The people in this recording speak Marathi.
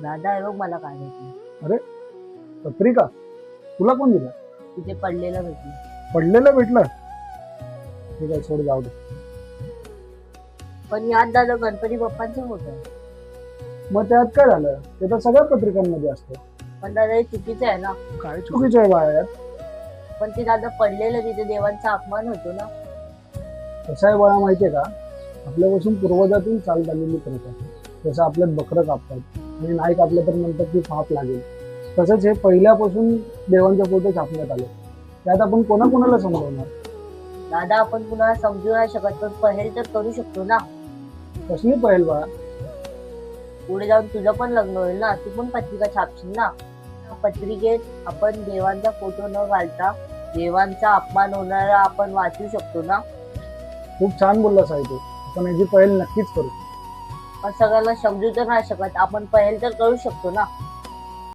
दादा हे बघ मला काय भेटलं. अरे पत्रिका तुला कोण दिलं? तिथे पडलेलं भेटलं. पडलेलं भेटलं? ठीक आहे, सोड, जाऊ दे. पण यात दादा गणपती बाप्पांचं होतं. मग त्यात काय झालं? ते तर सगळ्या पत्रिकांमध्ये असतं. पण दादा हे चुकीचं आहे ना. काय चुकीचं आहे बाळा? पण ते दादा पडलेलं तिथे देवांचा अपमान होतो ना. कसं आहे बाळा माहितीये का, आपल्यापासून पूर्वजातून चालत आलेली प्रथा. जसं आपल्यात बकरं कापतात आणि नाही कापलं तर म्हणतात की पाप लागेल, तसंच हे पहिल्यापासून देवांचे फोटो छापण्यात आले. त्यात आपण कोणाकोणाला समजवणार? दादा आपण कुणाला समजू नाही शकत, पण पहेल तर करू शकतो ना. कसली पहेल बाळा? पुढे जाऊन तुझं पण लग्न होईल ना, तू पण पत्रिका छापशील ना. पत्रिकेत आपण देवांचा फोटो न घालता देवांचा अपमान होणारा आपण वाचू शकतो ना. खूप छान बोललास आहे तू. आपण याची पहेल नक्कीच करू. पण सगळ्यांना समजू तर नाही शकत, आपण पहेल तर करू शकतो ना.